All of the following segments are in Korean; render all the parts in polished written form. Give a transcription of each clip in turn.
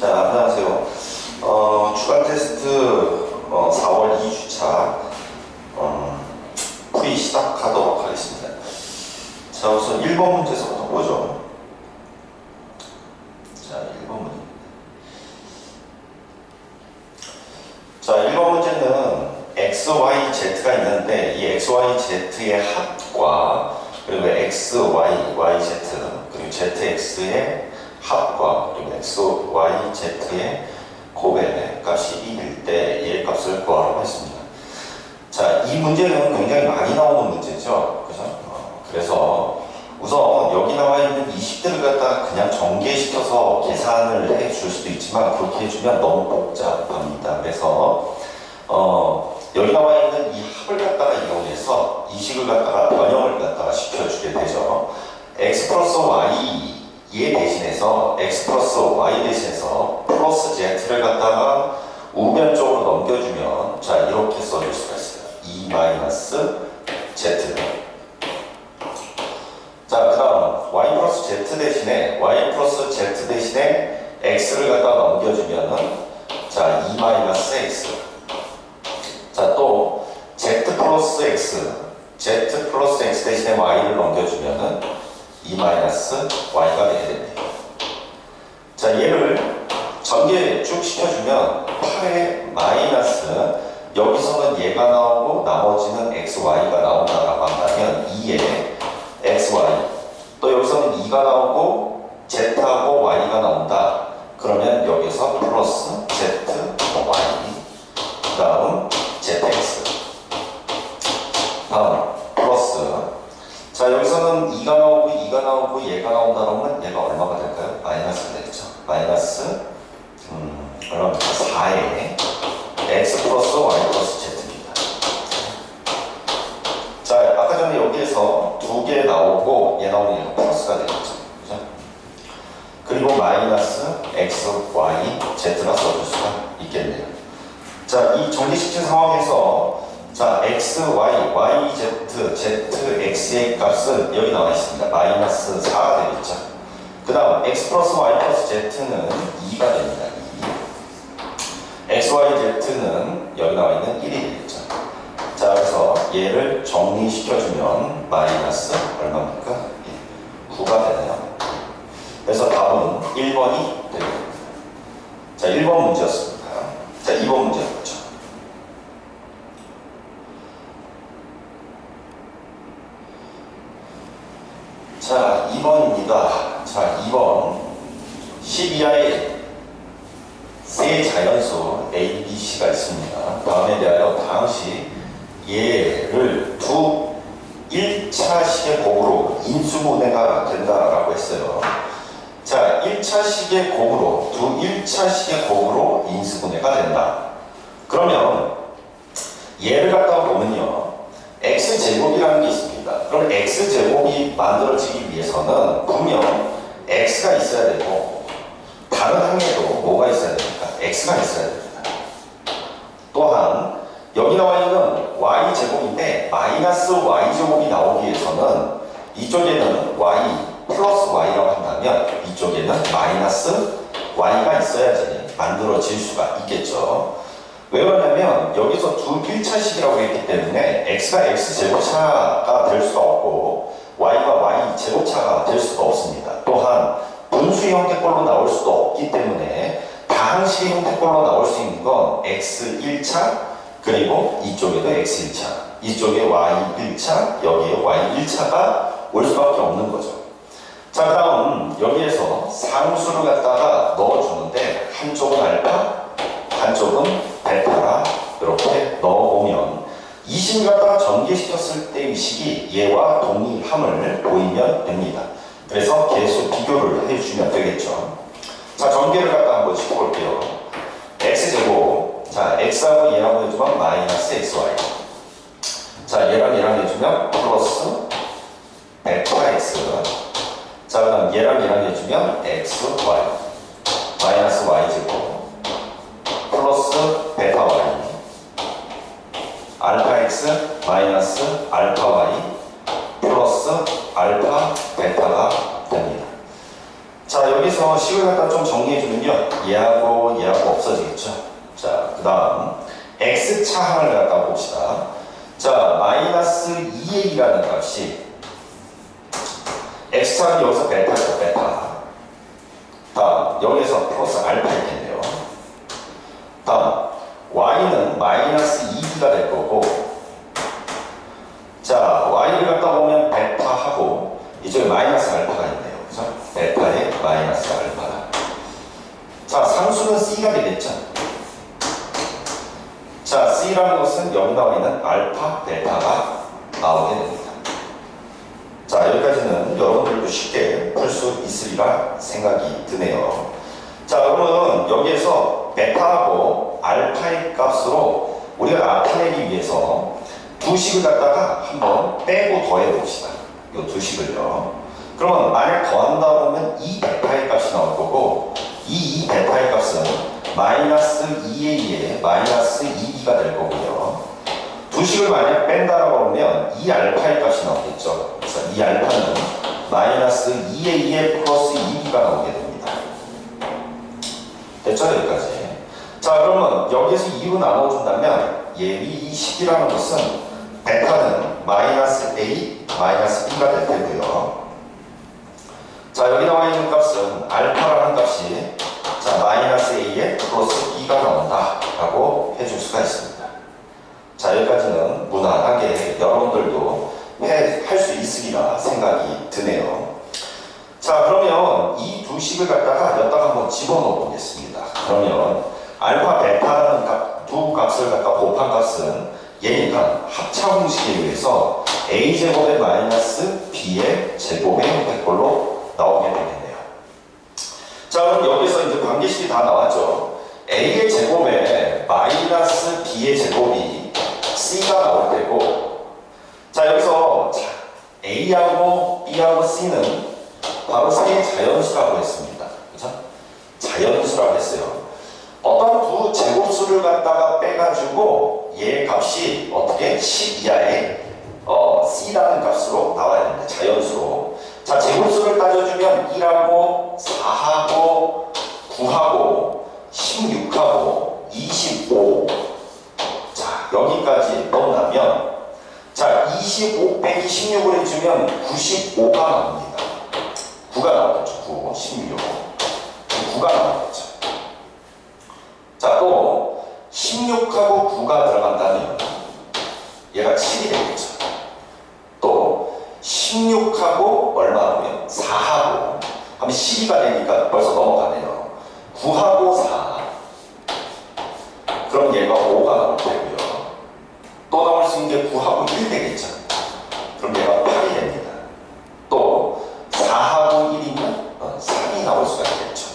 자, 안녕하세요. 주간 테스트 4월 2주차 풀이 시작하도록 하겠습니다. 자, 우선 1번 문제에서부터 보죠. 자, 1번 문제. 자, 1번 문제는 x, y, z가 있는데 이 x, y, z의 합과 그리고 x, y, y, z 그리고 z, x의 합과 그리고 x, y, z의 곱의 값이 1일 때 얘의 값을 구하라고 했습니다. 자, 이 문제는 굉장히 많이 나오는 문제죠. 그죠? 그래서 우선 여기 나와 있는 20대를 갖다가 그냥 전개시켜서 계산을 해 줄 수도 있지만 그렇게 해주면 너무 복잡합니다. 그래서 여기 나와 있는 이 합을 갖다가 이용해서 이 식을 갖다가 변형을 갖다가 시켜주게 되죠. x 플러스 y 얘 대신해서 x 플러스 y 대신해서 플러스 z를 갖다가 우변 쪽으로 넘겨주면 자 이렇게 써줄 수가 있어요. 2 마이너스 z. 자, 그 다음 y 플러스 z 대신에 x를 갖다가 넘겨주면은 자 2 마이너스 x. 자, 또 z 플러스 x 대신에 y를 넘겨주면은 2 마이너스 y가 되게 됩니다. 자, 얘를 전개 쭉 시켜주면 8의 마이너스 여기서는 얘가 나오고 나머지는 xy가 나온다라고 한다면 2의 xy 또 여기서는 2가 나오고 z하고 y가 나온다. 그러면 여기서 플러스 z, y 그 다음 zx 다음 플러스 자 여기서는 2가 나오고 얘가 나온다면 얘가 얼마가 될까요? 마이너스가 되겠죠. 마이너스 얼마입니까? 4의 x 플러스 y 플러스 z입니다. 자 아까 전에 여기에서 2개 나오고 얘 나오면 얘가 플러스가 되겠죠. 그죠? 그리고 마이너스 x, y, z가 써줄 수가 있겠네요. 자 이 전개시킨 상황에서 자, x, y, y, z, z, x의 값은 여기 나와 있습니다. 마이너스 4가 되겠죠. 그 다음 x 플러스 y 플러스 z는 2가 됩니다. 2. x, y, z는 여기 나와 있는 1이 되겠죠. 자, 그래서 얘를 정리시켜주면 마이너스 얼마입니까? 9가 되네요. 그래서 답은 1번이 됩니다. 자, 1번 문제였습니다. 자, 2번 문제 보죠. 자, 2번입니다. 자, 2번 12하에 세 자연수 A, B, C가 있습니다. 다음에 대하여 당시 얘를 두 1차식의 곱으로 인수분해가 된다라고 했어요. 자, 1차식의 곱으로 두 1차식의 곱으로 인수분해가 된다. 그러면 얘를 갖다가 보면요. x제곱이라는 게 있습니다. 그럼 x제곱이 만들어지기 위해서는 분명 x가 있어야 되고 다른 항에도 뭐가 있어야 됩니까? x가 있어야 됩니다. 또한 여기 나와 있는 y제곱인데 마이너스 y제곱이 나오기 위해서는 이쪽에는 y 플러스 y라고 한다면 이쪽에는 마이너스 y가 있어야지 만들어질 수가 있겠죠. 왜 그러냐면 여기서 두 1차식이라고 했기 때문에 x가 x제곱차가 될 수가 없고 y가 y제곱차가 될 수가 없습니다. 또한 분수 형태꼴로 나올 수도 없기 때문에 다항식 형태꼴로 나올 수 있는 건 x1차 그리고 이쪽에도 x1차 이쪽에 y1차 여기에 y1차가 올 수밖에 없는 거죠. 자, 그 다음 여기에서 상수를 갖다가 넣어주는데 한쪽은 알파 한쪽은 베타라 이렇게 넣어보면 이 식을 갖다가 전개시켰을 때 이 식이 얘와 동일함을 보이면 됩니다. 그래서 계속 비교를 해주시면 되겠죠. 자, 전개를 갖다 한번 시켜볼게요. x제곱 자, x하고 얘하고 해주면 마이너스 xy 자, 얘랑 해주면 플러스 베타 x 자, 그 다음 얘랑 해주면 xy 마이너스 y제곱 플러스 베타 y 알파 x 마이너스 알파 y 플러스 알파 베타가 됩니다. 자, 여기서 식을 갖다 좀 정리해주면요. 얘하고 없어지겠죠. 자, 그 다음 x차 항을 갖다 봅시다. 자, 마이너스 2a라는 값이 x차는 여기서 베타죠, 베타. 다음 여기서 플러스 알파겠네요. 다음 y는 마이너스 2b가 될 거고, 자, y를 갖다 보면 베타하고 이쪽에 마이너스 알파가 있네요. 그죠? 베타에 마이너스 알파다. 자, 상수는 c가 되겠죠. 자, c라는 것은 여기 나와 있는 알파, 베타가 나오게 됩니다. 자, 여기까지는 여러분들도 쉽게 풀 수 있으리라 생각이 드네요. 자, 그러면 여기에서 베타하고 알파의 값으로 우리가 나타내기 위해서 두 식을 갖다가 한번 빼고 더해 봅시다. 이 두 식을요. 그러면 만약 더한다 보면 이 베타의 값이 나올 거고, 이 베타의 값은 마이너스 2a에 마이너스 2b가 될 거고요. 두 식을 만약 뺀다라고 하면 이 알파의 값이 나오겠죠. 그래서 이 알파는 마이너스 2a에 플러스 2b가 나오게 됩니다. 됐죠? 여기까지. 자, 그러면 여기에서 2로 나눠준다면 이 식이라는 것은 베타는 마이너스 a, 마이너스 b가 될 테고요. 자, 여기 나와 있는 값은 알파라는 값이 자, 마이너스 a에 플러스 b가 나온다 라고 해줄 수가 있습니다. 자, 여기까지는 무난하게 여러분들도 할 수 있으리라 생각이 드네요. 자, 그러면 이 두 식을 갖다가 여기다가 한번 집어넣어 보겠습니다. 그러면 알파, 베타라는 두 값을 갖다 곱한 값은 얘니까 합차 공식에 의해서 a제곱의 마이너스 b의 제곱의 형태꼴로 나오게 되겠네요. 자, 그럼 여기서 이제 관계식이 다 나왔죠. a의 제곱에 마이너스 b의 제곱이 c가 나올 때고, 자, 여기서 a하고 b하고 c는 바로 세 자연수라고 했습니다. 그죠? 자연수라고 했어요. 어떤 두 제곱수를 갖다가 빼가지고 얘 값이 어떻게 10 이하의 c라는 값으로 나와야 됩니다. 자연수로. 자, 제곱수를 따져주면 1하고 4하고 9하고 16하고 25. 자, 여기까지 넣어나면 자, 25 빼기 16을 해주면 95가 나옵니다. 9가 나오겠죠. 9, 16. 9가 나오겠죠. 자, 또 16하고 9가 들어간다면 얘가 7이 되겠죠. 또 16하고 얼마 하면 4하고 하면 12가 되니까 벌써 넘어가네요. 9하고 4. 그럼 얘가 5가 나올 테고요. 또 나올 수 있는 게 9하고 1 되겠죠. 그럼 얘가 8이 됩니다. 또 4하고 1이면 3이 나올 수가 있겠죠.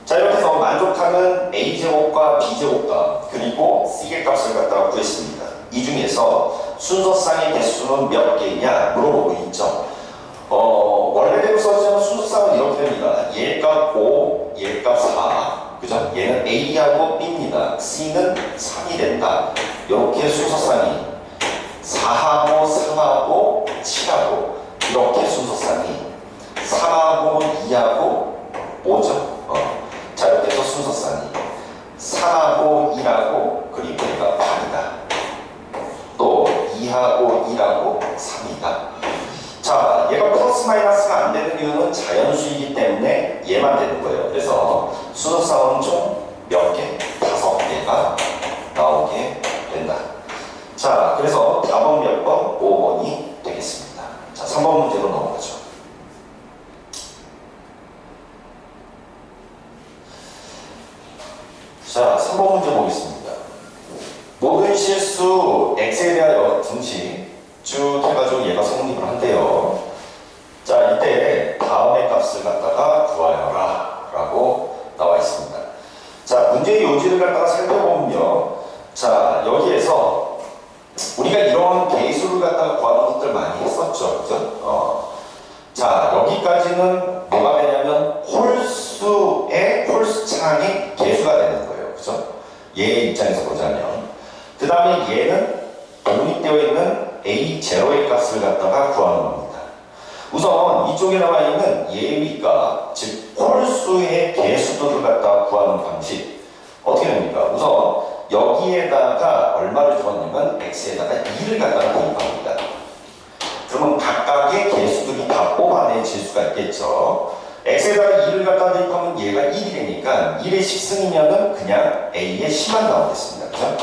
자, 이렇게 해서 만족하는 a제곱과 b제곱과 그리고 c의 값을 갖다가 구했습니다. 이 중에서 순서상의 개수는 몇 개냐 물어보고 있죠. 원래대로 써주면 순서상은 이렇게 됩니다. 얘 값 5, 얘 값 4. 그죠? 얘는 a하고 b입니다. c는 3이 된다. 이렇게 순서상이 4하고 3하고 7하고 이렇게 순서상이 3하고 2하고 5죠. 자, 이렇게 해서 순서상이 3하고 1하고 그리고 얘가 8이다. 또 2하고 1하고 3이다. 자, 얘가 플러스 마이너스가 안 되는 이유는 자연수이기 때문에 얘만 되는 거예요. 그래서 순서상은 총 몇 개? 5개가 나오게 된다. 자, 그래서 답은 몇 번? 5번이 되겠습니다. 자, 3번 문제로 넘어가죠. 자, 3번 문제 보겠습니다. 모든 실수 x에 대하여 등식 쭉 해가지고 얘가 성립을 한대요. 자, 이때 다음의 값을 갖다가 구하여라 라고 나와 있습니다. 자, 문제의 요지를 갖다가 살펴보면요. 자, 여기에서 우리가 이런 개수를 갖다가 구하는 것들 많이 했었죠. 그죠? 자, 여기까지는 뭐가 되냐면 홀수의 홀수창의 개수가 되는 거예요. 그죠? 얘의 입장에서 보자면. 그 다음에 얘는 독립되어 있는 A0의 값을 갖다가 구하는 겁니다. 우선 이쪽에 나와 있는 예위가, 즉 홀수의 개수들을 갖다 구하는 방식 어떻게 됩니까? 우선 여기에다가 얼마를 집어넣으면 x에다가 2를 갖다가 대입합니다. 그러면 각각의 개수들이 다 뽑아내질 수가 있겠죠. x에다가 2를 갖다 대입하면 얘가 1이 되니까 1의 식승이면은 그냥 a의 10만 나오겠습니다. 그죠?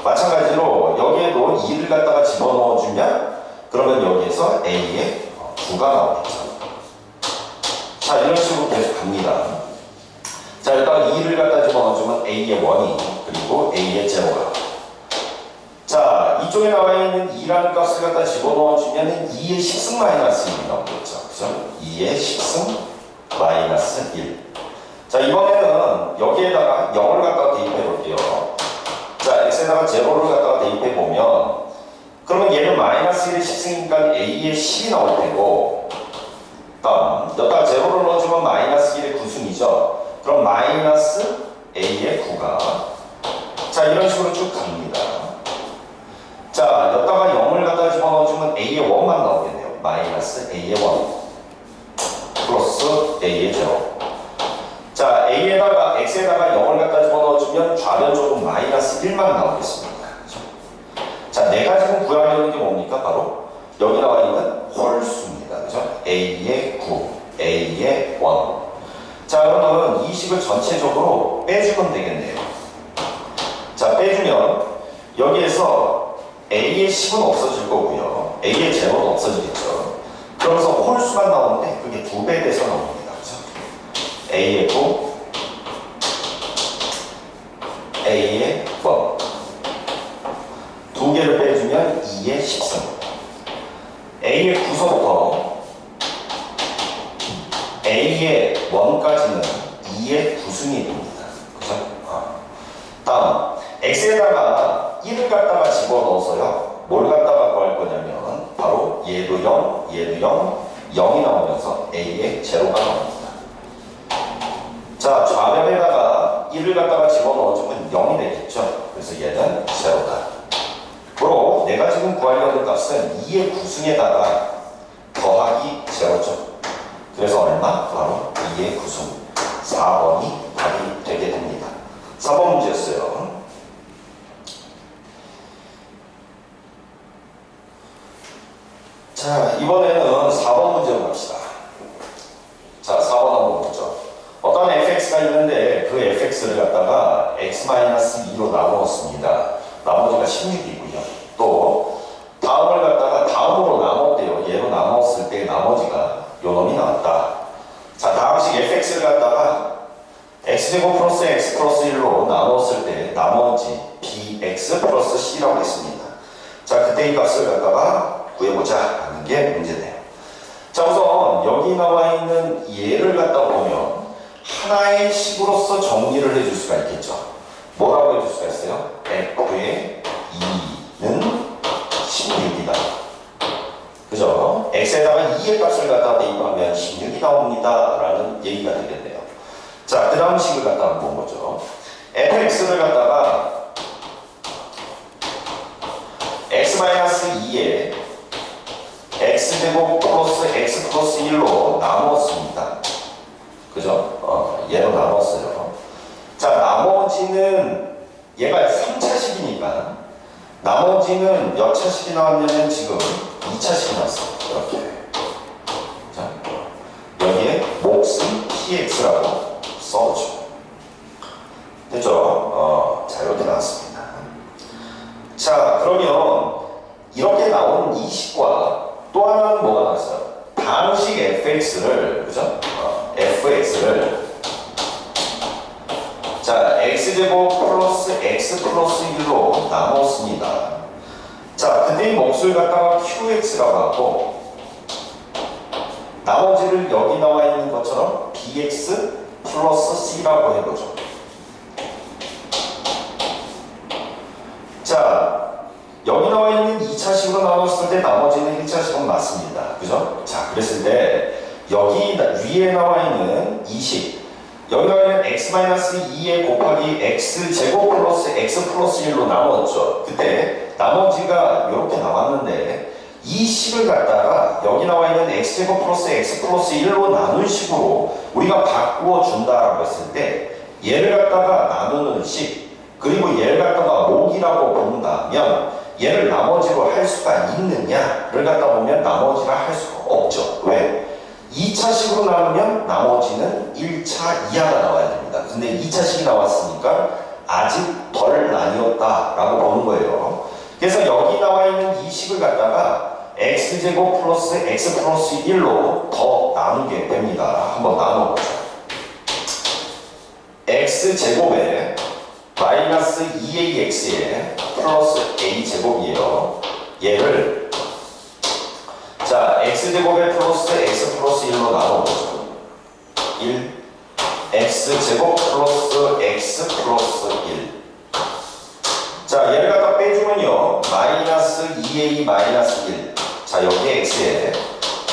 마찬가지로 여기에도 2를 갖다가 집어넣어주면 그러면 여기에서 a의 9가 나오겠죠. 자, 이런 식으로 계속 갑니다. 자, 여기다가 2를 갖다 집어넣어주면 a의 1이, 그리고 a의 제로가. 자, 이쪽에 나와 있는 2라는 값을 갖다 집어넣어주면 2의 10승 마이너스 1이 나오겠죠. 그죠? 2의 10승 마이너스 1. 자, 이번에는 여기에다가 0을 갖다가 대입해 볼게요. 자, x에다가 제로를 갖다가 대입해 보면 그러면 얘는 마이너스 1의 10승이니까 a의 10이 나올 테고, 다음 여기다가 제로를 넣어주면 마이너스 1의 9승이죠. 그럼 마이너스 a의 9가. 자, 이런 식으로 쭉 갑니다. 자, 여기다가 0을 갖다 집어넣어주면 a의 1만 나오겠네요. 마이너스 a의 1 플러스 a의 제로. 자, a에다가 x에다가 0을 갖다 집어넣어주면 좌변쪽은 마이너스 1만 나오겠습니다. 그렇죠? 자, 내가 지금 구하려는 게 뭡니까? 바로 여기 나와 있는 홀수입니다. 그죠? a의 9, a의 1. 자, 그러면 이 식을 전체적으로 빼주면 되겠네요. 자, 빼주면 여기에서 a의 10은 없어질 거고요. a의 제로는 없어지겠죠. 그러면서 홀수만 나오는데 그게 2배 돼서 나옵니다. 그죠? a의 9, a의 1. 두 개를 빼주면 2의 10승. a의 9서부터 a의 1까지는 2의 9승이 됩니다. 그죠? 다음, x에다가 1을 갖다가 집어넣어서요. 뭘 갖다가 구할 거냐면, 바로 얘도 0, 얘도 0, 0이 나오면서 a의 제로가 나옵니다. 자, 좌변에다가 1을 갖다가 집어넣어주면 0이 되겠죠. 그래서 얘는 제로다. 그리고 내가 지금 구하려는 값은 2의 9승에다가 더하기 제로죠. 그래서 얼마? 바로 2의 9승. 4번이 답이 되게 됩니다. 4번 문제였어요. 자, 이번에는 4번 문제로 갑시다. 자, 4번 한번 보죠. 어떤 fx가 있는데 그 fx를 갖다가 x-2로 나누었습니다. 나머지가 16이고요. 또 다음을 갖다가 다음으로 나눴대요. 얘로 나눴을 때 나머지가 요 놈이 나왔다. 자, 다음식 fx를 갖다가 x제곱 플러스 x 플러스 1로 나눴을 때 나머지 bx 플러스 c라고 했습니다. 자, 그때 이 값을 갖다가 구해보자 하는 게 문제네요. 자, 우선 여기 나와 있는 얘를 갖다 보면 하나의 식으로서 정리를 해줄 수가 있겠죠. 뭐라고 해줄 수가 있어요? f의 2는 16이다. 그죠? x에다가 2의 값을 갖다 대입하면 16이 나옵니다. 라는 얘기가 되겠네요. 자, 그 다음 식을 갖다 한번 보죠. fx를 갖다가 x-2에 x제곱 플러스 x 플러스 1로 나누었습니다. 그죠? 얘로 나눴어요. 자, 나머지는 얘가 3차식이니까 나머지는 몇 차식이 나왔냐면 지금 2차식이 나왔어요. 이렇게. 자, 여기에 몫은 px라고 써오죠. 됐죠? 자, 이렇게 나왔습니다. 자, 그러면 이렇게 나온 이 식과 또 하나는 뭐가 나왔어요? 다음식 fx를, 그죠? fx를 자, x제곱 플러스 x 플러스 1로 나눴습니다. 자, 근데 이 몫을 갖다가 qx라고 하고 나머지를 여기 나와 있는 것처럼 bx 플러스 c라고 해보죠. 자, 여기 나와 있는 2차식으로 나눴을 때 나머지는 1차식으로 맞습니다. 그죠? 자, 그랬을 때 여기 위에 나와 있는 이 식, 여기 나와 있는 x-2에 곱하기 x제곱 플러스 x 플러스 1로 나눴죠. 그때 나머지가 이렇게 나왔는데 이 식을 갖다가 여기 나와 있는 x제곱 플러스 x 플러스 1로 나눈 식으로 우리가 바꾸어 준다라고 했을 때 얘를 갖다가 나누는 식 그리고 얘를 갖다가 목이라고 본다면 얘를 나머지로 할 수가 있느냐를 갖다 보면 나머지라 할 수가 없죠. 왜? 2차식으로 나누면 나머지는 1차 이하가 나와야 됩니다. 근데 2차식이 나왔으니까 아직 덜 나뉘었다라고 보는 거예요. 그래서 여기 나와 있는 이 식을 갖다가 x제곱 플러스 x 플러스 1로 더 나누게 됩니다. 한번 나눠보죠. x제곱에 마이너스 2ax에 플러스 a제곱이에요. 얘를 자 x제곱에 플러스 x 플러스 1로 나눠보죠. 1 x제곱 플러스 x 플러스 1 자 얘를 갖다 빼주면요 마이너스 2a 마이너스 1 자 여기에 x에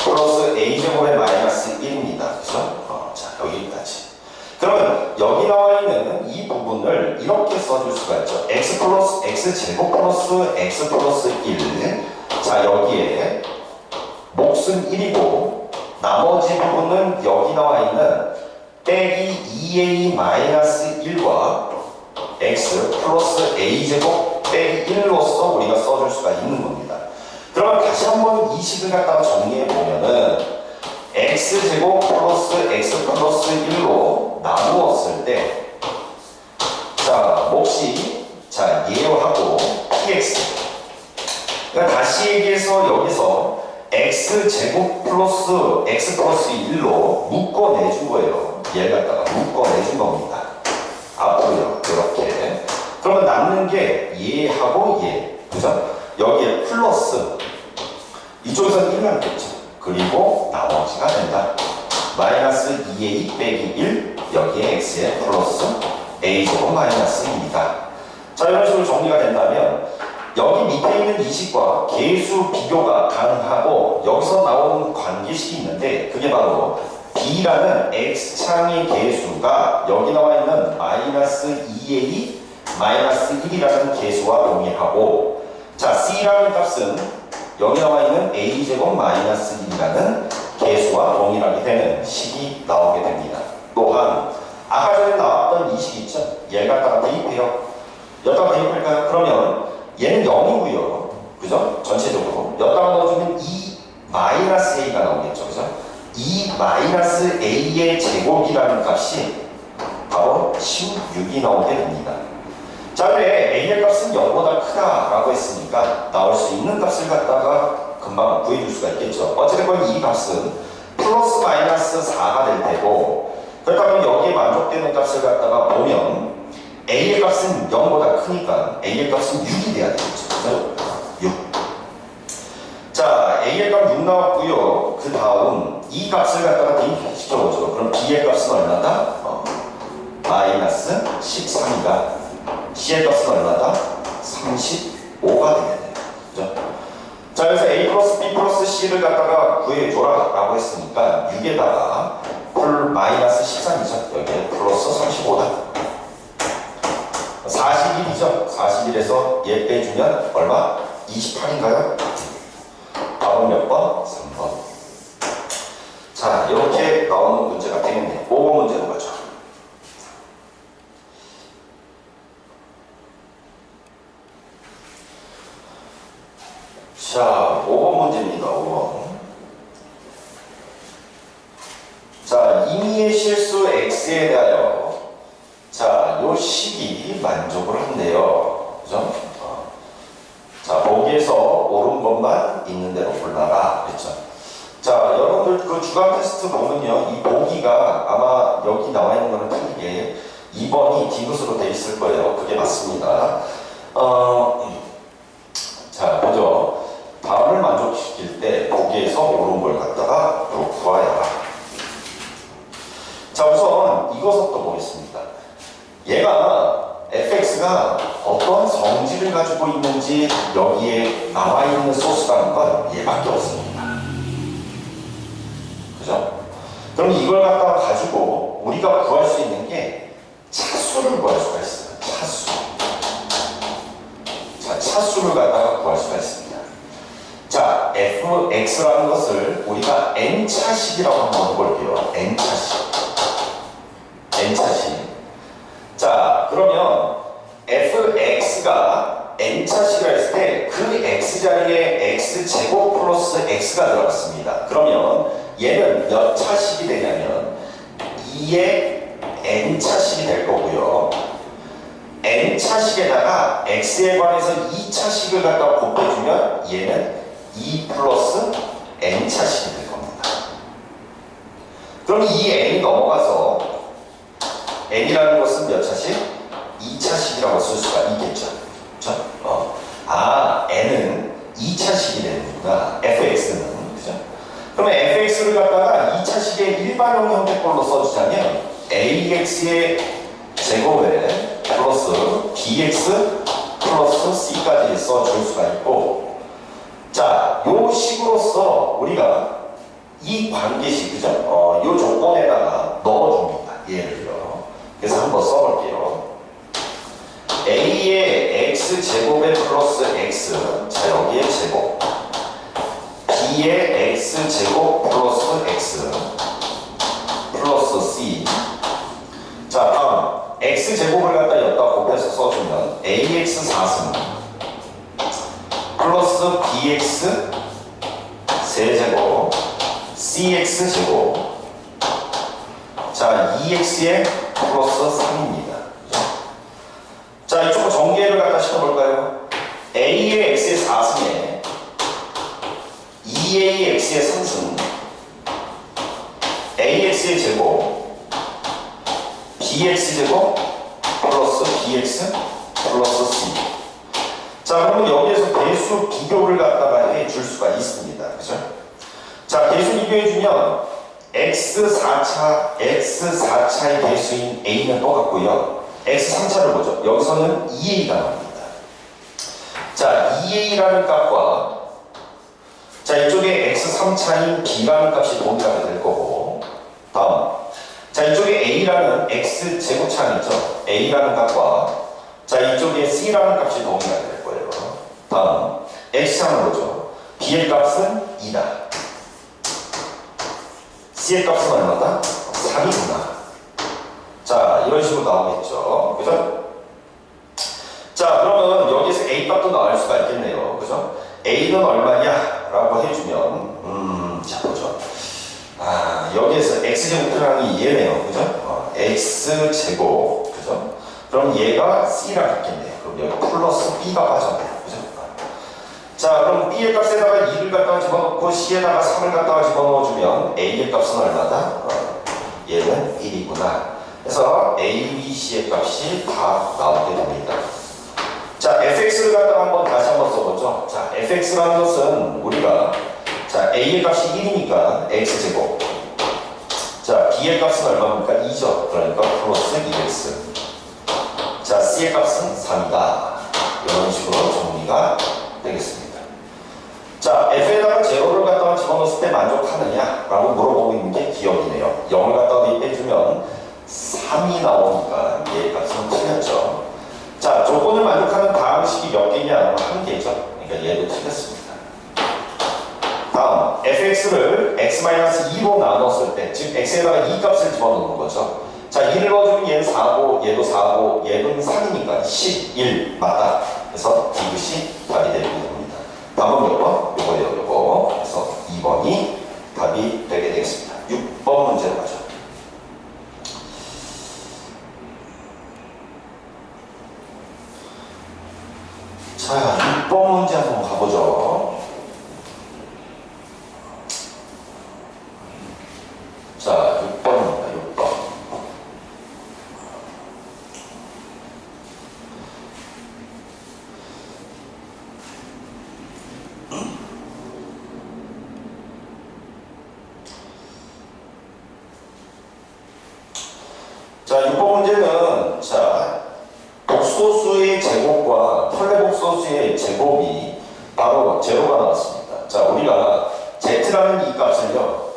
플러스 a제곱에 마이너스 1입니다. 그죠? 자 여기까지 그러면 여기 나와 있는 이 부분을 이렇게 써줄 수가 있죠. x 플러스 x제곱 플러스 x 플러스 1 자 여기에 몫은 1이고 나머지 부분은 여기 나와 있는 빼기 2a 마이너스 1과 x 플러스 a제곱 빼기 1로서 우리가 써줄 수가 있는 겁니다. 그러면 다시 한번 이 식을 갖다가 정리해 보면은 x제곱 플러스 x 플러스 1로 나누었을 때 자 몫이 자 얘하고 px 그러니까 다시 얘기해서 여기서 x제곱 플러스 x 플러스 1로 묶어내준 거예요. 얘를 갖다가 묶어내준 겁니다. 앞으로요. 이렇게. 그러면 남는 게 얘하고 얘. 그죠? 여기에 플러스 이쪽에서는 1만 됐죠. 그리고 나머지가 된다. 마이너스 2a 빼기 1 여기에 x에 플러스 a제곱 마이너스 2입니다. 자 이런 식으로 정리가 된다면 여기 밑에 있는 이 식과 계수 비교가 가능하고 여기서 나오는 관계식이 있는데 그게 바로 b라는 x창의 계수가 여기 나와 있는 마이너스 2a 마이너스 1이라는 계수와 동일하고 자 c라는 값은 여기 나와 있는 a제곱 마이너스 1이라는 계수와 동일하게 되는 식이 나오게 됩니다. 또한 아까 전에 나왔던 이 식 있죠? 얘를 갖다가 대입해요. 여기다가 대입할까요? 그러면 얘는 0이고요. 그죠? 전체적으로. 여기다가 넣어주면 2 마이너스 a가 나오겠죠. 그죠? 2 마이너스 a의 제곱이라는 값이 바로 16이 나오게 됩니다. 자, 근데 a의 값은 0보다 크다라고 했으니까 나올 수 있는 값을 갖다가 금방 구해줄 수가 있겠죠. 어쨌든 이 값은 플러스 마이너스 4가 될 테고 그렇다면 여기에 만족되는 값을 갖다가 보면 a의 값은 0보다 크니까 a의 값은 6이 돼야 되겠죠. 그죠? 6. 자, a의 값 6 나왔고요. 그 다음 이 값을 갖다가 대입시켜보죠. 그럼 b의 값은 얼마다? 마이너스 13이다. c의 값은 얼마다? 35가 되게 돼요. 그죠? 자, 그래서 a 플러스 b 플러스 c를 갖다가 구해줘라 라고 했으니까 6에다가 마이너스 13이죠. 여기에 플러스 35다. 41이죠. 41에서 얘 빼주면 얼마? 28인가요? 답은 몇 번? 3번. 자, 이렇게 나오는 문제가 되겠네요. 5번 문제로 가죠. 자, 5번 문제입니다. 5번. 자, 임의의 실수 x에 대하여 자, 요 식이 만족을 한대요. 그죠? 자, 보기에서 옳은 것만 있는 대로 골라라. 그랬죠? 자, 여러분들 그 주간 테스트 보면요. 이 보기가 아마 여기 나와 있는 거는 틀리게 2번이 디귿으로 돼 있을 거예요. 그게 맞습니다. 자, 먼저 답을 만족시킬 때 보기에서 옳은 걸 갖다가 구하여라. 자, 우선 이것부터 보겠습니다. 얘가 fx가 어떤 성질을 가지고 있는지 여기에 나와 있는 소스라는 건 얘밖에 없습니다. 그죠? 그럼 이걸 갖다가 가지고 우리가 구할 수 있는 게 차수를 구할 수가 있어요. 차수. 자, 차수를 갖다가 구할 수가 있습니다. 자, fx라는 것을 우리가 n차식이라고 한번 해볼게요. n차식. 자, 그러면 fx가 n차식이라 했을 때 그 x자리에 x제곱 플러스 x가 들어갔습니다. 그러면 얘는 몇 차식이 되냐면 2의 n차식이 될 거고요. n차식에다가 x에 관해서 2차식을 갖다가 곱해주면 얘는 2 플러스 n차식이 될 겁니다. 그럼 이 n이 넘어가서 n이라는 것은 몇 차식? 2차식이라고 쓸 수가 있겠죠. 그렇죠? n은 2차식이 되는구나. fx는. 그죠? 그러면 fx를 갖다가 2차식의 일반형 형태꼴로 써주자면 ax의 제곱에 플러스 bx 플러스 c까지 써줄 수가 있고, 자, 요 식으로서 우리가 이 관계식, 그죠? 요 조건에다가 넣어줍니다. 얘를요. 그래서 한번 써볼게요. a의 x제곱에 플러스 x, 자, 여기에 제곱, b의 x제곱 플러스 x 플러스 c. 자, 다음 x제곱을 갖다 여기다 곱해서 써주면 ax 4승 플러스 bx 세제곱 cx제곱, 자, 2x에 플러스 3입니다. 자, 이쪽으로 전개를 갖다 시켜볼까요? a의 x의 4승에 2a의 x의 3승, ax의 제곱 bx제곱 플러스 bx 플러스 c. 자, 그러면 여기에서 배수 비교를 갖다가 해줄 수가 있습니다. 그죠? 자, 배수 비교해주면 x4차의 배수인 a는 똑같고요. x3차를 보죠. 여기서는 2a가 나옵니다. 자, 2a라는 값과, 자, 이쪽에 x3차인 b라는 값이 동일하게 될 거고, 다음, 자, 이쪽에 a라는 x제곱차는 있죠. a라는 값과, 자, 이쪽에 c라는 값이 동일하게 될 거예요. 다음, x차는 보죠. b의 값은 2다. c의 값은 얼마다? 3이구나. 자, 이런 식으로 나오겠죠. 그죠? 자, 그러면 여기서 a 값도 나올 수가 있겠네요. 그죠? a는 얼마냐? 라고 해주면, 자, 보죠. 여기에서 x제곱이라는 얘네요. 그죠? x제곱. 그죠? 그럼 얘가 c랑 있겠네요. 그럼 여기 플러스 b가 빠졌네요. 그죠? 자, 그럼 b의 값에다가 2를 갖다가 집어넣고 c에다가 3을 갖다가 집어넣어주면 a의 값은 얼마다? 얘는 1이구나. 그래서 a, b, c의 값이 다 나오게 됩니다. 자, fx를 갖다가 다시 한번 써보죠. 자, fx라는 것은 우리가, 자, a의 값이 1이니까 x제곱, 자, b의 값은 얼마입니까? 2죠. 그러니까 플러스 2x. 자, c의 값은 3이다. 이런 식으로 정리가 되겠습니다. 자, f에다가 제로를 갖다가 집어넣었을 때 만족하느냐? 라고 물어보고 있는 게 기억이네요. 0을 갖다가 대입해주면 3이 나오니까 얘의 값은 틀렸죠. 자, 조건을 만족하는 다음 식이 몇 개냐? 한 개죠. 그러니까 얘도 틀렸습니다. 다음, fx를 x-2로 나눴을 때, 즉 x에다가 2 값을 집어넣는 거죠. 자, 1을 넣어주면 얘는 4고, 얘도 4고, 얘는 3이니까 11 맞다. 그래서 이것이 답이 되게 됩니다. 답은 몇 번? 요거예요, 요거. 그래서 2번이 답이 되게 되겠습니다. 6번 문제로 가죠. 자, 6번 문제 한번 가보죠. 자, 6번입니다. 6번. 자, 6번 문제는, 자, 복소수의 제곱과 펄레복소수의 제곱이 바로 제로가 나왔습니다. 자, 우리가 z라는 이 값을요,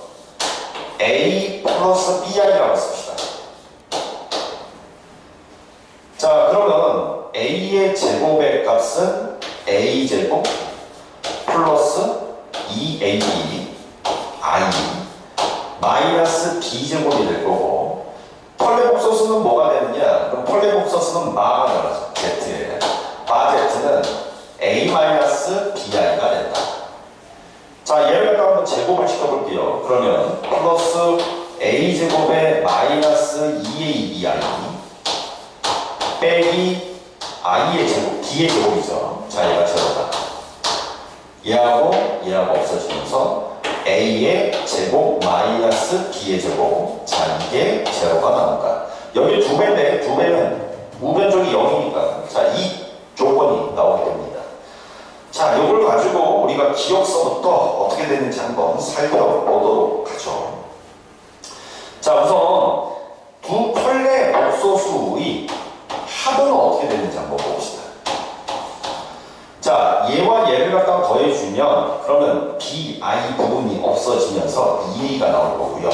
a 플러스 bi라고 씁시다. 자, 그러면 a의 제곱의 값은 a제곱 플러스 2ab i 마이너스 b제곱이 될 거고 펄레복소수는 뭐가 되느냐? 그럼 펄레복소수는 마가 들어가죠. z에 마 z는 a 마이너스 bi가 된다. 자, 얘를 갖다 한번 제곱을 시켜볼게요. 그러면 플러스 a제곱에 마이너스 2abi 빼기 i의 제곱, b의 제곱이죠. 자, 얘가 제로다. 얘하고 없어지면서 a의 제곱 마이너스 b의 제곱. 자, 이게 제로가 나온다. 여기 두 배인데 두 배는 우변적이 0이니까 자, 이 조건이 나오게 됩니다. 자, 이걸 가지고 우리가 기억서부터 어떻게 되는지 한번 살펴보도록 하죠. 자, 우선 두 펄레 복소수의 합은 어떻게 되는지 한번 봅시다. 자, 얘와 얘를 갖다가 더해주면 그러면 b, i 부분이 없어지면서 2a가 나올 거고요.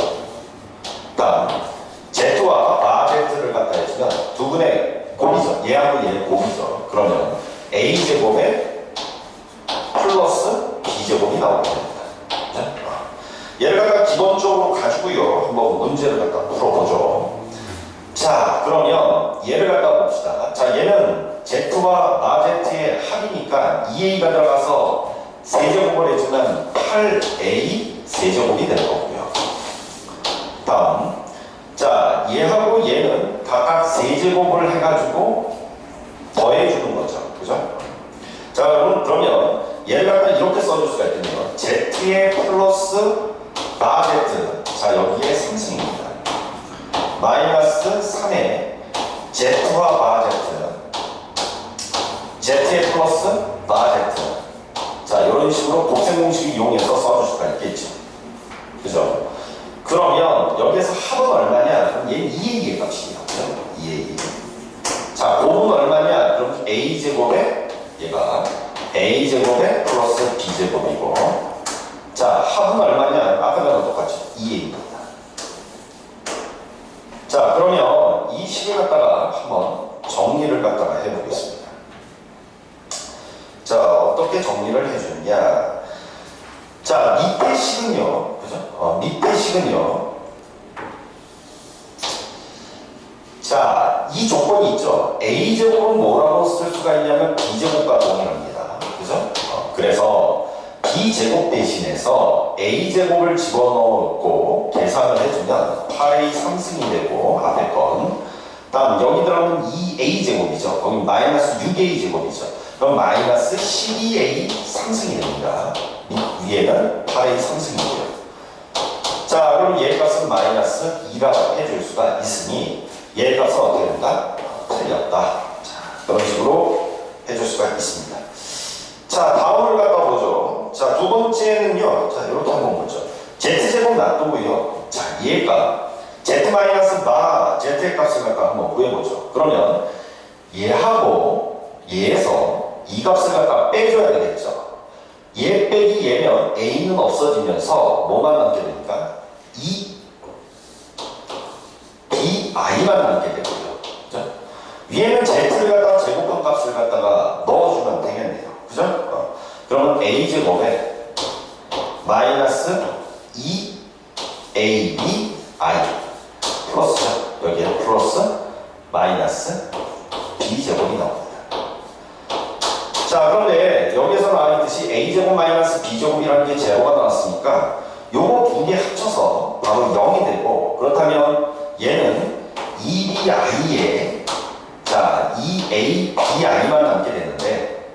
다음 z와 마 z를 갖다 해주면 두 분의 곱이죠. 얘하고 얘의 곱이죠. 그러면 a제곱에 플러스 b제곱이 나오게 됩니다. 얘를 갖다 기본적으로 가지고요. 한번 문제를 갖다 풀어보죠. 자, 그러면 얘를 갖다 봅시다. 자, 얘는 z와 마 z의 합이니까 2a가 들어가서 세제곱을 해주면 8a 세제곱이 될 거고요. 다음, 자, 얘하고 얘는 각각 세제곱을 해가지고 더해주는 거죠. 그죠? 자, 그러면 얘를 갖다 이렇게 써줄 수가 있겠네요. z의 플러스 마 z. 자, 여기에 상승입니다. 마이너스 3의 z와 마 z. z의 플러스 마 z. 자, 이런 식으로 곱셈 공식을 이용해서 써줄 수가 있겠죠. 그죠? 그러면 여기에서 합은 얼마냐? 그럼 얘는 2a의 값이에요. 그죠? 2a. 자, 곱은 얼마냐? 그럼 a제곱에 얘가 a제곱에 플러스 b제곱이고, 자, 합은 얼마냐? 아까 전랑 똑같죠. 2a입니다. 자, 그러면 이 식을 갖다가 한번 정리를 갖다가 해보겠습니다. 자, 어떻게 정리를 해주느냐? 자, 밑에 식은요, 그죠? 밑에 식은요. 자, 이 조건이 있죠. a제곱은 뭐라고 쓸 수가 있냐면 b제곱과 동일합니다. 그죠? 그래서 b제곱 대신해서 a제곱을 집어넣고 계산을 해주면 8a 3승이 되고 앞에 건, 다음 여기 들어가면 2a제곱이죠. 거기 마이너스 6a제곱이죠. 그럼 마이너스 12a 3승이 됩니다. 위에는 8a 3승이고요. 자, 그럼 얘 값은 마이너스 2라 해줄 수가 있으니 얘 값은 어떻게 된다? 틀렸다. 자, 그런 식으로 해줄 수가 있습니다. 자, 다음을 갖다 보죠. 자, 두 번째는요. 자, 이렇게 한번 보죠. z제곱 놔두고요. 자, 얘가 z-마 z의 값을 갖다 한번 구해보죠. 그러면 얘하고 얘에서 이 값을 갖다 빼줘야 되겠죠. 얘 빼기 얘면 a는 없어지면서 뭐만 남게 되니까 2bi만 남게 되고요. 그죠? 위에는 z를 갖다가 제곱한 값을 갖다가 넣어주면 되겠네요. 그죠? 그러면 a제곱에 마이너스 2abi 플러스죠. 여기에 플러스 마이너스 b제곱이 나옵니다. 자, 그런데 여기에서 나와있듯이 a제곱 마이너스 b제곱이라는 게 제로가 나왔으니까 요거 두 개 합쳐서 바로 0이 되고, 그렇다면 얘는 2bi에 자, 2abi만 남게 되는데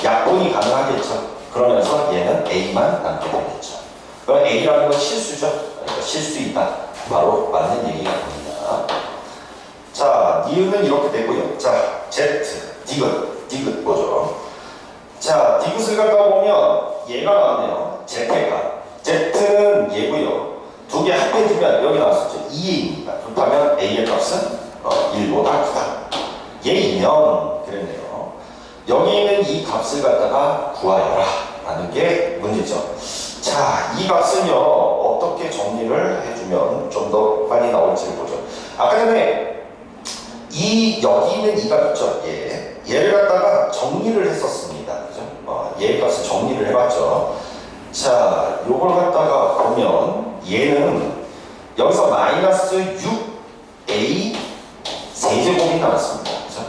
약분이 가능하겠죠. 그러면서 얘는 a만 남게 되겠죠. 그럼 a라는 건 실수죠. 그러니까 실수이다. 바로 맞는 얘기가 됩니다. 자, 니은은 이렇게 되고요. 자, z, 디귿 뭐죠? 자, 디귿을 갖다 보면 얘가 나왔네요. z가. z는 얘고요. 두 개 합해주면 여기 나왔었죠. 2a입니다. 그렇다면 a의 값은 1보다 크다. 얘이면 그랬네요. 여기 있는 이 값을 갖다가 구하여라 라는 게 문제죠. 자, 이 값은요 어떻게 정리를 해주면 좀 더 빨리 나올지 보죠. 아까 전에 여기 있는 이 값 있죠. 얘를 갖다가 정리를 했었습니다. 그죠? 얘 값을 정리를 해봤죠. 자, 요걸 갖다가 보면 얘는 여기서 마이너스 6a 세제곱이 나왔습니다. 그죠?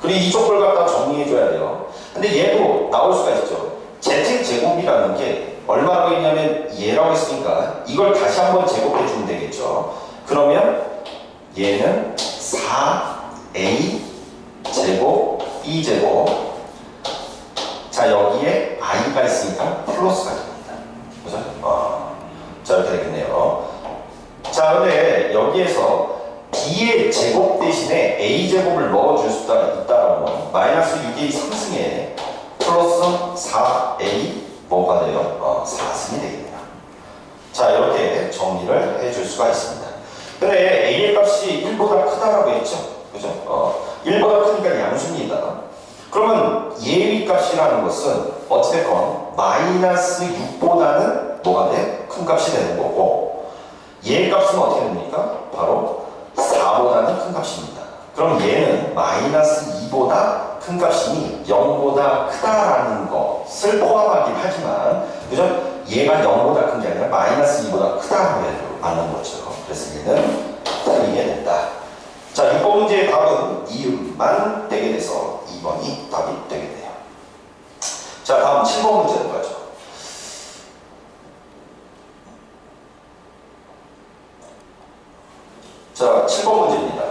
그리고 이쪽 걸 갖다가 정리해줘야 돼요. 근데 얘도 나올 수가 있죠. z제곱이라는 게 얼마라고 했냐면 얘라고 했으니까 이걸 다시 한번 제곱해주면 되겠죠. 그러면 얘는 4a 제곱 b제곱, 자 여기에 i가 있으니까 플러스가 됩니다. 그죠? 자 이렇게 되겠네요. 자 근데 여기에서 b의 제곱 대신에 a 제곱을 넣어줄 수가 있다면 마이너스 6의 3승에 플러스 4a 뭐가 돼요? 4승이 되겠네요. 자 이렇게 정리를 해줄 수가 있습니다. 근데 a의 값이 1보다 크다라고 했죠. 그죠? 1보다 크니까 양수입니다. 그러면 얘의 값이라는 것은 어찌됐건 마이너스 6보다는 뭐가 돼? 큰 값이 되는 거고, 얘의 값은 어떻게 됩니까? 바로 4보다는 큰 값입니다. 그럼 얘는 마이너스 2보다 큰 값이니 0보다 크다라는 것을 포함하긴 하지만, 그죠? 얘가 0보다 큰 게 아니라 마이너스 2보다 크다라고 하는 거죠. 그래서 얘는 틀리게 된다. 자, 6번 문제의 답은 이음만 되게 돼서 2번이 답이 되겠네요. 자, 다음 7번 문제로 가죠. 자, 7번 문제입니다.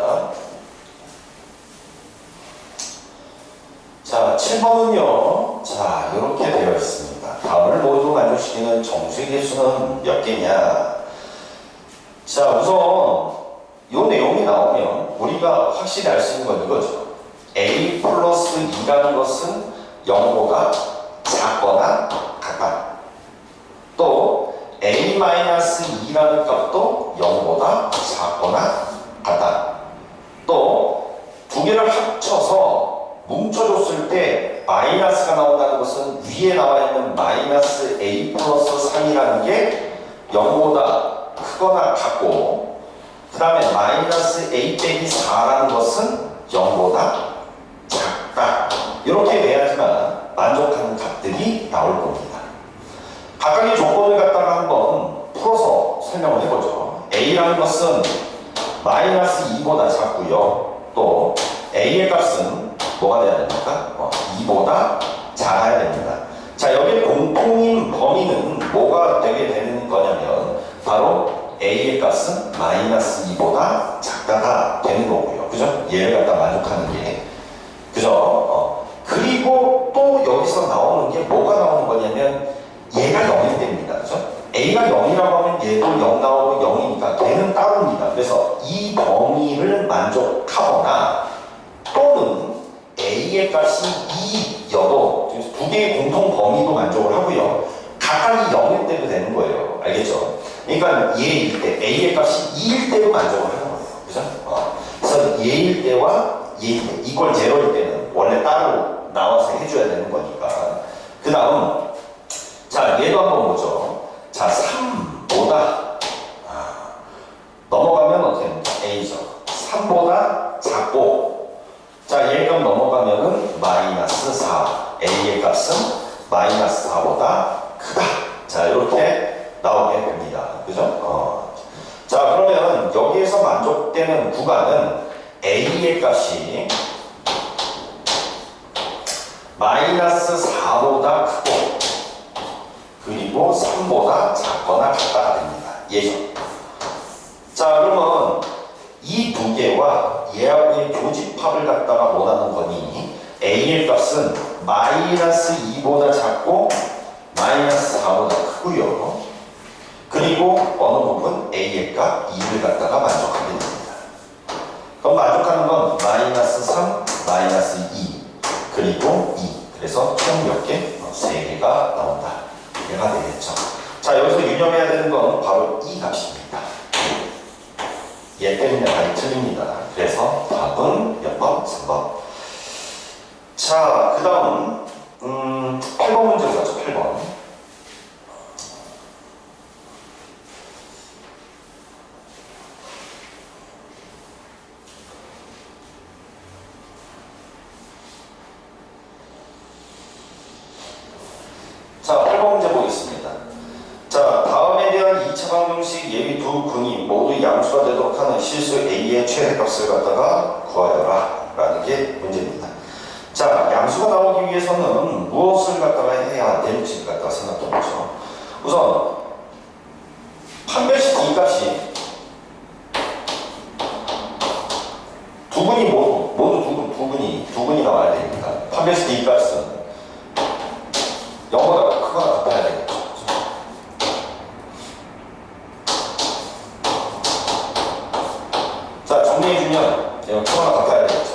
자, 7번은요, 자, 이렇게 되어 있습니다. 답을 모두 만족시키는 정수의 개수는 몇 개냐? 자, 우선 이 내용이 나오면 우리가 확실히 알 수 있는 건 이거죠. a 플러스 2라는 것은 0보다 작거나 같다. 또 a 마이너스 2라는 값도 0보다 작거나 같다. 또 두 개를 합쳐서 뭉쳐줬을 때 마이너스가 나온다는 것은 위에 나와 있는 마이너스 a 플러스 3이라는 게 0보다 크거나 같고, 그 다음에 마이너스 a 빼기 4라는 것은 0보다 작다. 이렇게 돼야지만 만족하는 값들이 나올 겁니다. 각각의 조건을 갖다가 한번 풀어서 설명을 해보죠. a라는 것은 마이너스 2보다 작고요. 또 a의 값은 뭐가 돼야 됩니까? 2보다 작아야 됩니다. 자, 여기 공통인 범위는 뭐가 되게 되는 거냐면 바로 a의 값은 마이너스 2보다 작다가 되는 거고요. 그죠? 얘를 갖다 만족하는 게. 그죠? 그리고 또 여기서 나오는 게 뭐가 나오는 거냐면 얘가 0이 됩니다. 그죠? a가 0이라고 하면 얘도 0 나오고 0이니까 걔는 따로입니다. 그래서 이 범위를 만족하거나 또는 a의 값이 2여도 두 개의 공통 범위도 만족을 하고요. 각각이 0일 때도 되는 거예요. 알겠죠? 그러니까 얘일 때, a의 값이 2일 때도 만족을 하는 거예요. 그죠? 그래서 얘일 때와 얘일 때, 이걸 0일 때는 원래 따로 나와서 해줘야 되는 거니까. 그 다음, 자, 얘도 한번 보죠. 자, 3보다, 넘어가면 어떻게 됩니까? a죠. 3보다 작고, 자, 얘 값 넘어가면은 마이너스 4. a의 값은 마이너스 4보다 크다. 자, 이렇게 나오게 됩니다. 그죠? 자, 그러면 여기에서 만족되는 구간은 a의 값이 마이너스 4보다 크고 그리고 3보다 작거나 같다가 됩니다. 예죠. 자, 그러면 이 두 개와 얘하고의 교집합을 갖다가 원하는 거니 a의 값은 마이너스 2보다 작고 마이너스 4보다 크고요. 그리고 어느 부분 a의 값 2를 갖다가 만족하게 됩니다. 그럼 만족하는 건 마이너스 3, 마이너스 2, 그리고 2. 그래서 총 몇 개? 3개가 나온다. 얘가 되겠죠. 자, 여기서 유념해야 되는 건 바로 이 값입니다. 얘 때문에 많이 틀립니다. 그래서 답은 몇 번? 3번. 자, 그 다음 8번 문제로 가죠. 8번. 자, 8번 되도록 하는 실수 A의 최대값을 갖다가 구하여라 라는 게 문제입니다. 자, 양수가 나오기 위해서는 무엇을 갖다가 해야 되는지를 갖다가 생각해 보죠. 우선 판별식 이 값이 두 분이 모두 두 분이 나와야 되니까 판별식 이 값은 0보다 크거나 같아야 되겠죠. 자, 정리해주면 크거나 같아야 되겠죠.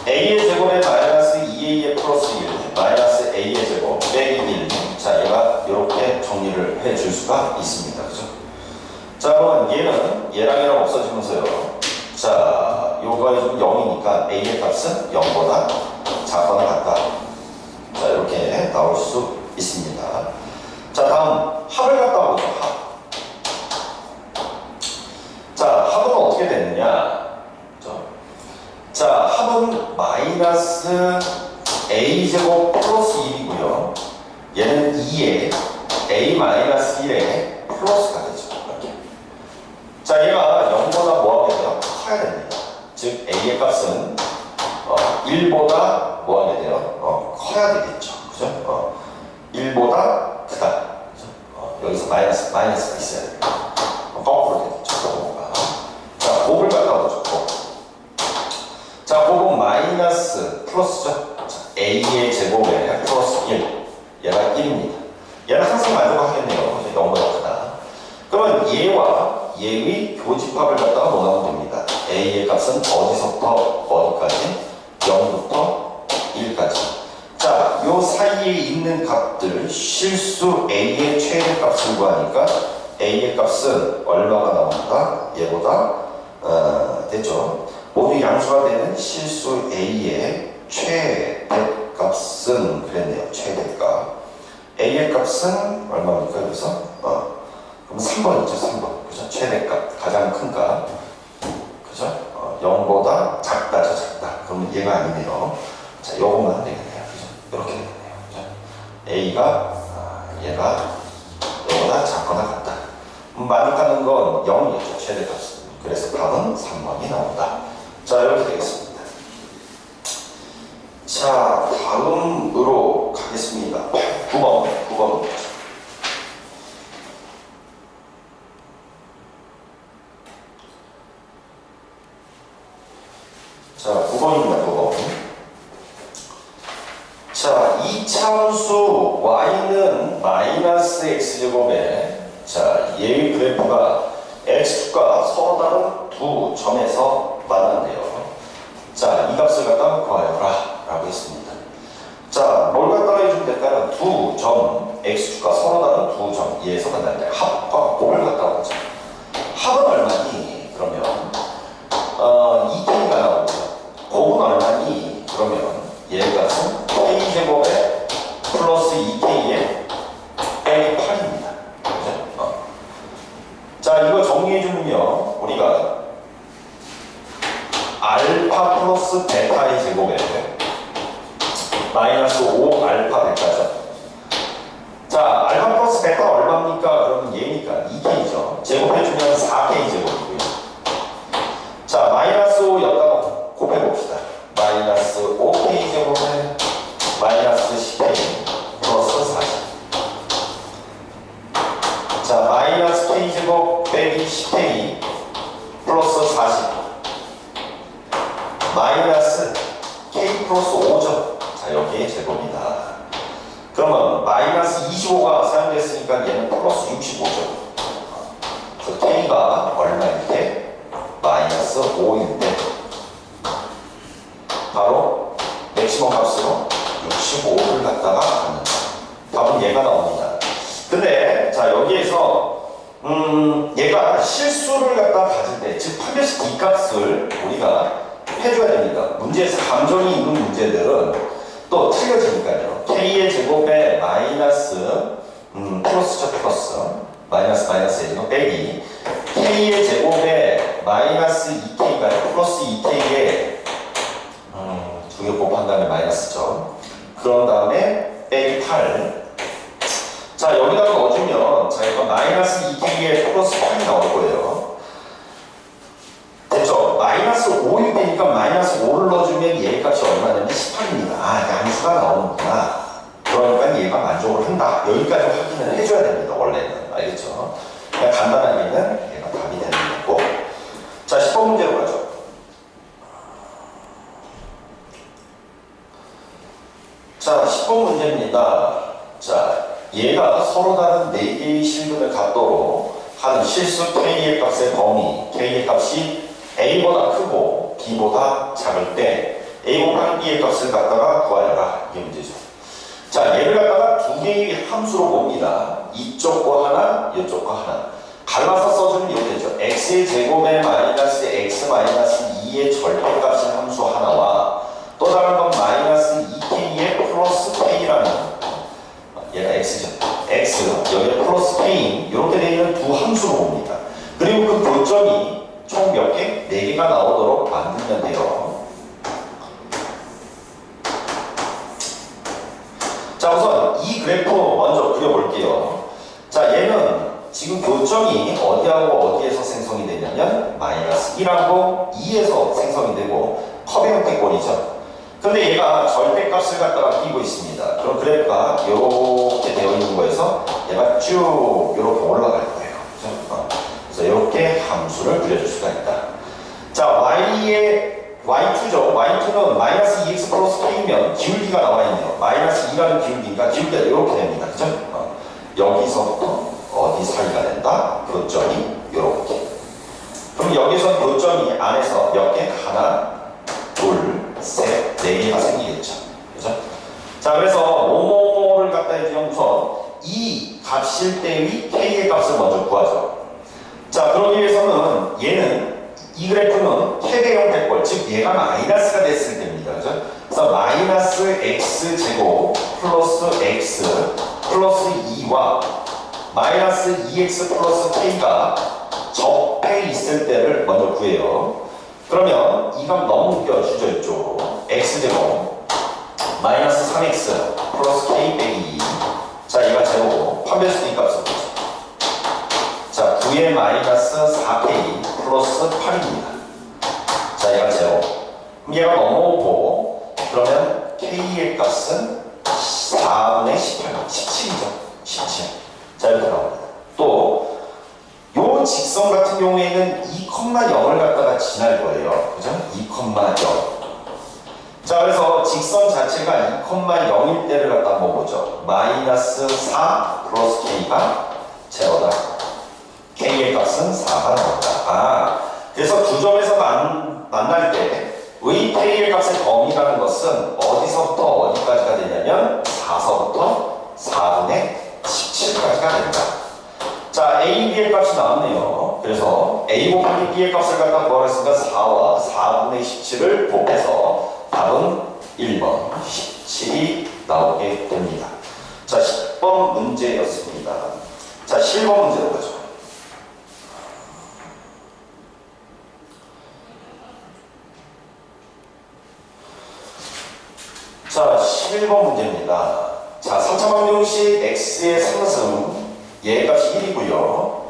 A의 제곱에 마이너스 2A의 플러스 1 마이너스 A의 제곱 빼기 1. 자, 얘가 이렇게 정리를 해줄 수가 있습니다. 그죠? 자, 그러면 얘랑 얘랑 없어지면서요. 자, 요거에 좀 0이니까 A의 값은 0보다 작거나 같다. 자, 이렇게 나올 수 있습니다. 자, 다음 합을 갖다 보죠. 합. 자, 합은 어떻게 되느냐? 자, 합은 마이너스 A제곱 플러스 1이고요. 얘는 2에 A 마이너스 1에 플러스가 되죠. 이렇게. 자, 얘가 0보다 뭐하게 돼요? 커야 됩니다. 즉 A의 값은 1보다 뭐하게 돼요? 커야 되겠죠. 그죠? 1보다 크다. 그죠? 여기서 마이너스가 있어야 됩니다. 거꾸로 되겠죠. 뭐가. 자, 곱을 갖다 보죠. 곱. 자, 곱은 마이너스 플러스죠. 자, A의 제곱에 플러스 1. 얘가 1입니다. 얘는 항상 만족하겠네요. 0보다 크다. 그러면 얘와 얘의 교집합을 갖다가 논하면 됩니다. A의 값은 어디서부터 어디까지? 0부터 1까지. 자, 요 사이에 있는 값들 실수 A의 최대값을 구하니까 A의 값은 얼마가 나온다? 얘보다 됐죠. 모두 양수가 되는 실수 A의 최대값은 그랬네요. 최대값. A의 값은 얼마입니까? 여기서? 그럼 3번이죠. 3번. 그죠? 최대값. 가장 큰 값. 그죠? 0보다 작다죠. 작다. 그러면 얘가 아니네요. 자, 요것만 되겠네요. 그죠? 이렇게 되겠네요. 그죠? A가, 얘가 요보다 작거나 같다. 만족하는 건 0이죠. 최대값은. 그래서 답은 3번이 나온다. 자, 이렇게 되겠습니다. 자, 다음으로 가겠습니다. 9번. 자, 9번입니다. 9번. 자, 이차함수 y는 마이너스 x제곱에 자, 얘의 그래프가 x축과 서로 다른 두 점에서 만난대요. 자, 이 값을 갖다가 구하여라 라고 했습니다. 자, 뭘 갖다가 해주면 될까요? 두 점, x축과 서로 다른 두 점, 얘에서 만나는데 합과 곱을 갖다가 보자. 합은 얼마니? 그러면 2k가 나오죠. 곱은 얼마니? 그러면 얘가 k제곱에 플러스 2k에 빼기 8입니다. 그죠? 자, 이거 정리해주면요. 우리가 알파 플러스 베타의 제곱에 마이너스 5 알파 베타죠. 자, 알파 플러스 베타 얼마입니까? 그러면 얘니까 2k죠. 제곱해주면 4k 제곱이고요. 자, 마이너스 5 여기다가 곱해봅시다. 마이너스 5k 제곱에 마이너스 10k 플러스 40. 자, 마이너스 k 제곱 빼기 10k 플러스 40 마이너스 k 플러스 5죠. 자, 여기에 제곱이다. 그러면 마이너스 25가 사용됐으니까 얘는 플러스 65죠. 그래서 k가 얼마일 때? 마이너스 5일 때 바로 맥시멈 값으로 65를 갖다가 갖는다. 답은 얘가 나옵니다. 근데 자, 여기에서 얘가 실수를 갖다가 가질 때, 즉 판별식 이 값을 우리가 해줘야 됩니다. 문제에서 감정이 있는 문제들은 또 틀려지니까요. k의 제곱에 마이너스 플러스죠. 플러스 마이너스 해주고 빼기 k의 제곱에 마이너스 2k가 플러스 2k에 두 개 곱한 다음에 마이너스죠. 그런 다음에 빼기 8. 자, 여기다가 넣어주면 자, 이거 마이너스 2k에 플러스 8이 나올 거예요. 5이 되니까 마이너스 5를 넣어주면 얘 값이 얼마냐면 18입니다. 아, 양수가 나오는구나. 그러니까 얘가 만족을 한다. 여기까지 확인을 해줘야 됩니다. 원래는. 알겠죠? 그냥 간단하게는 얘가 답이 되는 거고. 자, 10번 문제로 가죠. 자, 10번 문제입니다. 자, 얘가 서로 다른 4개의 실근을 갖도록 하는 실수 K의 값의 범위, K의 값이 A보다 크고 B보다 작을 때 A 곱하기 B의 값을 갖다가 구하여라. 이게 문제죠. 자, 얘를 갖다가 2개의 함수로 봅니다. 이쪽과 하나, 이쪽과 하나. 갈라서 써주면 이렇게 되죠. x의 제곱에 마이너스 x 마이너스 2의 절대값인 함수 하나와 또 다른 건 마이너스 2k의 플러스 k라는, 얘가 x죠. x, 여기에 플러스 k인 이렇게 되어 있는 두 함수로 봅니다. 그리고 그 교점이 총 몇 개? 4개가 나오도록 만들면 돼요. 자, 우선 이 그래프 먼저 그려볼게요. 자, 얘는 지금 교점이 어디하고 어디에서 생성이 되냐면 마이너스 1하고 2에서 생성이 되고 컵의 형태꼴이죠. 근데 얘가 절대값을 갖다가 끼고 있습니다. 그럼 그래프가 이렇게 되어 있는 거에서 얘가 쭉 이렇게 올라갈 거예요. 그래서 이렇게 함수를 그려줄 수가 있다. 자, y2죠. y2는 마이너스 2x 플러스 k면 기울기가 나와 있네요. 마이너스 2라는 기울기니까 기울기가 이렇게 됩니다. 그죠? 여기서부터 어디 사이가 된다? 교점이 이렇게. 그럼 여기서 교점이 안에서 몇 개? 하나, 둘, 셋, 4개가 생기겠죠. 그죠? 자, 그래서 뭐뭐를 갖다 해주면 우선 이 값일 때의 k의 값을 먼저 구하죠. 자, 그러기 위해서는 얘는 이 그래프는 최대 형태꼴, 즉 얘가 마이너스가 됐을 때입니다. 그죠? 그래서 마이너스 x 제곱 플러스 x 플러스 2와 마이너스 2x 플러스 k가 접해 있을 때를 먼저 구해요. 그러면 이 값 넘겨주죠. 이쪽으로 x제곱 마이너스 3x 플러스 k 빼기 2. 자, 얘가 제곱 판별수 이 값을 보죠. 자, 9의 마이너스 4k 플러스 8입니다. 자, 얘가 제곱. 그럼 얘가 넘어오고 그러면 k의 값은 4분의 18, 17이죠. 17. 자, 이렇게 나옵니다. 또 요 직선 같은 경우에는 2,0을 갖다가 지날 거예요. 그죠? 2,0. 자, 그래서 직선 자체가 2,0일 때를 갖다 한번 보죠. 마이너스 4 플러스 k가 제로다. k의 값은 4가 나온다. 아, 그래서 두 점에서 만날 때 의 k의 값의 범위라는 것은 어디서부터 어디까지가 되냐면 4서부터 4분의 17까지가 된다. 자, a, b의 값이 나왔네요. 그래서 a 곱하기 b의 값을 갖다 구하겠습니다. 4와 4분의 17을 곱해서 답은 1번 17이 나오게 됩니다. 자, 10번 문제였습니다. 자, 11번 문제로 가죠. 자, 11번 문제입니다. 자, 3차 방정식 x의 상승 얘 값이 1이고요.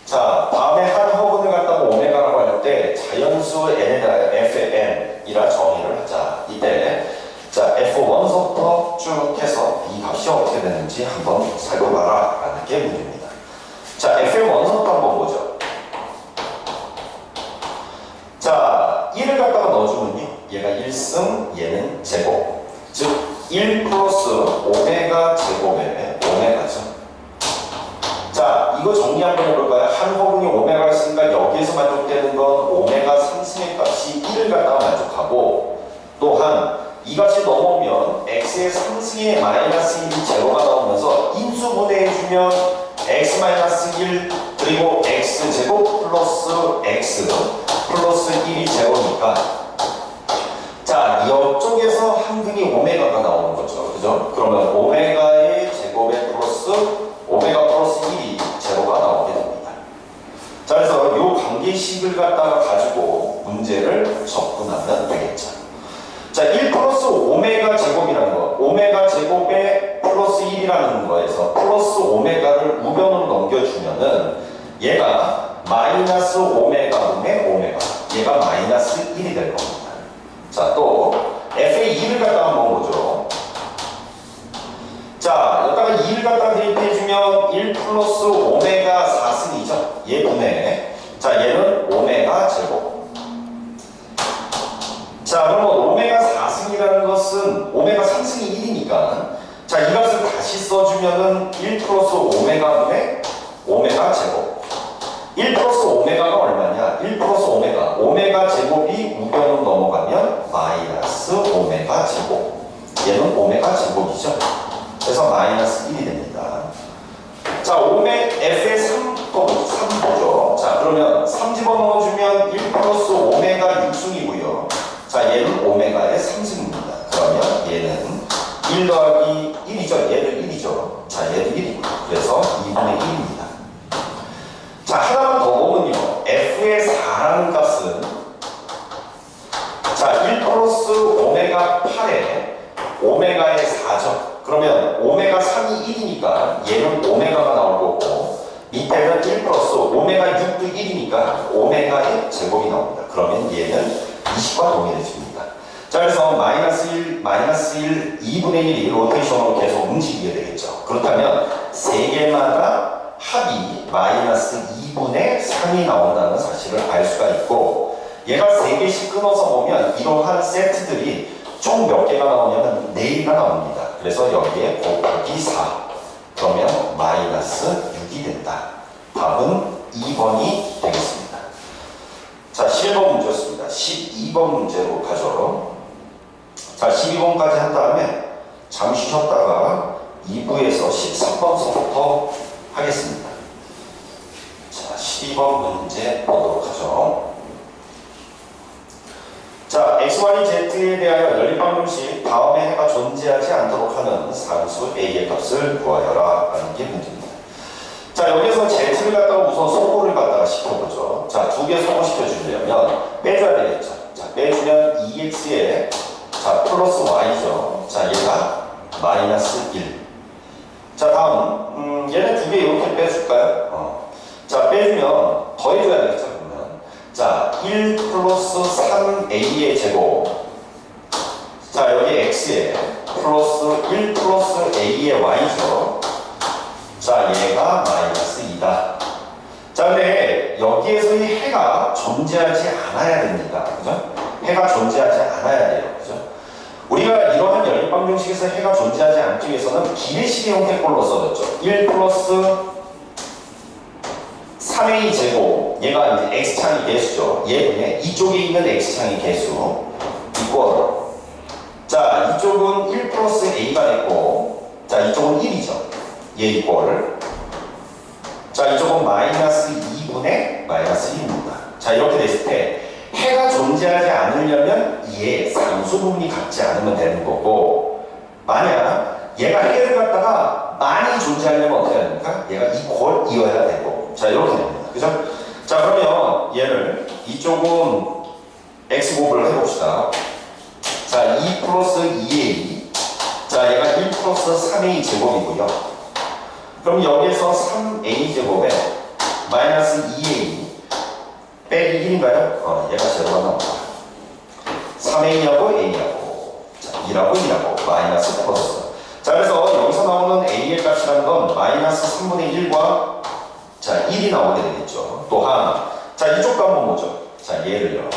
자, 다음에 한 허근을 갖다가 오메가라고 할 때 자연수 n에다 fn이라 정의를 하자. 이때 자, f1서부터 쭉 해서 이 값이 어떻게 되는지 한번 살펴봐라 라는 게 문제입니다. 자, fn1서부터 한번 보죠. 자, 1을 갖다가 넣어주면요, 얘가 1승, 얘는 제곱, 즉 1 플러스 오메가 제곱에 오메가죠. 자, 이거 정리 한번 해볼까요? 한 허분이 오메가 있으니까 여기에서 만족되는 건 오메가 상승의 값이 1을 갖다가 만족하고, 또한 이 값이 넘어오면 x의 상승의 마이너스 1이 제로가 나오면서 인수분해해주면 x 마이너스 1 그리고 x 제곱 플러스 x 플러스 1이 제로니까, 자, 이쪽에서 한근이 오메가가 나오는 거죠. 그죠? 그러면 오메가의 제곱에 플러스 오메가 플러스 1이 제로가 나오게 됩니다. 자, 그래서 이 관계식을 갖다가 가지고 문제를 접근하면 되겠죠. 자, 1 플러스 오메가 제곱이라는 거, 오메가 제곱에 플러스 1이라는 거에서 플러스 오메가를 우변으로 넘겨주면은 얘가 마이너스 오메가 분의 오메가, 얘가 마이너스 마이너스 1이 될 겁니다. 자, 또 f의 2를 갖다가 한번 보죠. 자, 여기다가 2를 갖다가 대입해주면 1 플러스 오메가 4승이죠. 얘 분해. 자, 얘는 오메가 제곱. 자, 그럼 오메가 4승이라는 것은 오메가 3승이 1이니까 자, 이것을 다시 써주면은 1 플러스 오메가분의 오메가 제곱. 1 플러스 오메가가 얼마냐? 1 플러스 오메가. 오메가 제곱이 우변으로 넘어가면 마이너스 오메가 제곱. 얘는 오메가 제곱이죠. 그래서 마이너스 1이 됩니다. 자, F의 3 보죠. 자, 그러면 3 집어넣어주면 1 플러스 오메가 6승이고요. 자, 얘는 오메가의 3승입니다. 그러면 얘는 1 더하기 1이죠. 얘는 1이죠. 자, 얘도 1입니다. 그래서 2분의 1입니다. 자, 하나만 더 보면요. F의 4라는 값은 자, 1 플러스 오메가 8에 오메가의 4죠. 그러면 오메가 3이 1이니까 얘는 오메가가 나올 거고 밑에는 1 플러스 오메가 6도 1이니까 오메가의 제곱이 나옵니다. 그러면 얘는 20과 동일해집니다. 자, 그래서 마이너스 1, 2분의 1이 로테이션으로 계속 움직이게 되겠죠. 그렇다면 3개마다 합이 마이너스 2분의 3이 나온다는 사실을 알 수가 있고 얘가 3개씩 끊어서 보면 이러한 세트들이 총 몇 개가 나오냐면 4개가 나옵니다. 그래서 여기에 곱하기 4 그러면 마이너스 6이 된다. 답은 2번이 되겠습니다. 자, 7번 문제였습니다. 12번 문제로 가죠. 자, 12번까지 한 다음에 잠시 쉬었다가 2부에서 13번서부터 하겠습니다. 자, 12번 문제 보도록 하죠. 자, x, y, z에 대하여 연립방정식 다음에 해가 존재하지 않도록 하는 상수 a의 값을 구하여라 라는 게 문제입니다. 자, 여기서 z를 갖다가 우선 소모를 갖다가 시켜보죠. 자, 2개 소모시켜 주려면 빼줘야 되겠죠. 자, 빼주면 2x에 자, 플러스 y죠. 자, 얘가 마이너스 1. 자, 다음 얘네 2개 이렇게 빼줄까요? 자, 빼주면 더해줘야 되겠죠. 그러면 자, 1 플러스 3a의 제곱. 자, 여기 x에 플러스 1 플러스 a의 y죠. 자, 얘가 마이너스 2다. 자, 근데 여기에서 이 해가 존재하지 않아야 됩니다. 그죠? 해가 존재하지 않아야 돼요. 그죠? 우리가 이러한 연립방정식에서 해가 존재하지 않기 위해서는 기내식의 형태꼴로 써졌죠. 1 플러스 3a 제곱, 얘가 이제 x창의 개수죠. 얘분의 이쪽에 있는 x창의 개수 이꼴. 자, 이쪽은 1 플러스 a가 됐고, 자, 이쪽은 1이죠. 얘 이꼴. 자, 이쪽은 마이너스 2분의 마이너스 1입니다. 자, 이렇게 됐을 때 해가 존재하지 않으려면 얘 상수 부분이 같지 않으면 되는 거고, 만약 얘가 해를 갖다가 많이 존재하려면 어떻게 해야 됩니까? 얘가 이어야 되고, 자, 이렇게 됩니다. 그죠? 자, 그러면 얘를 이쪽은 x 곱을 해봅시다. 자, 2 플러스 2a. 자, 얘가 1 플러스 3a 제곱이고요. 그럼 여기에서 3a 제곱에 마이너스 2a 빼기 1인가요? 얘가 제로가 나옵니다. 3a하고 a하고 자, 2하고 2하고 마이너스 플러스. 자, 그래서 여기서 나오는 a의 값이라는 건 마이너스 3분의 1과 자, 1이 나오게 되겠죠. 또한 자, 이쪽도 한번 보죠. 자, 얘를요.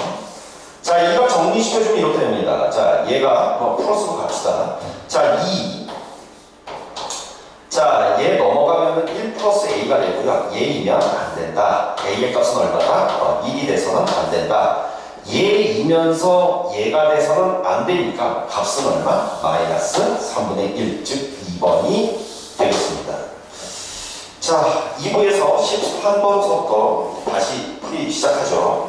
자, 이거 정리시켜주면 이렇게 됩니다. 자, 얘가 플러스로 갑시다. 자, 2. 자, 얘 넘어가면은 1 플러스 a가 되고요. 얘이면 안 된다. a의 값은 얼마다? 1이 돼서는 안 된다. 얘이면서 얘가 돼서는 안 되니까 값은 얼마? 마이너스 3분의 1, 즉 2번이 되겠습니다. 자, 2부에서 13번부터 다시 풀이 시작하죠.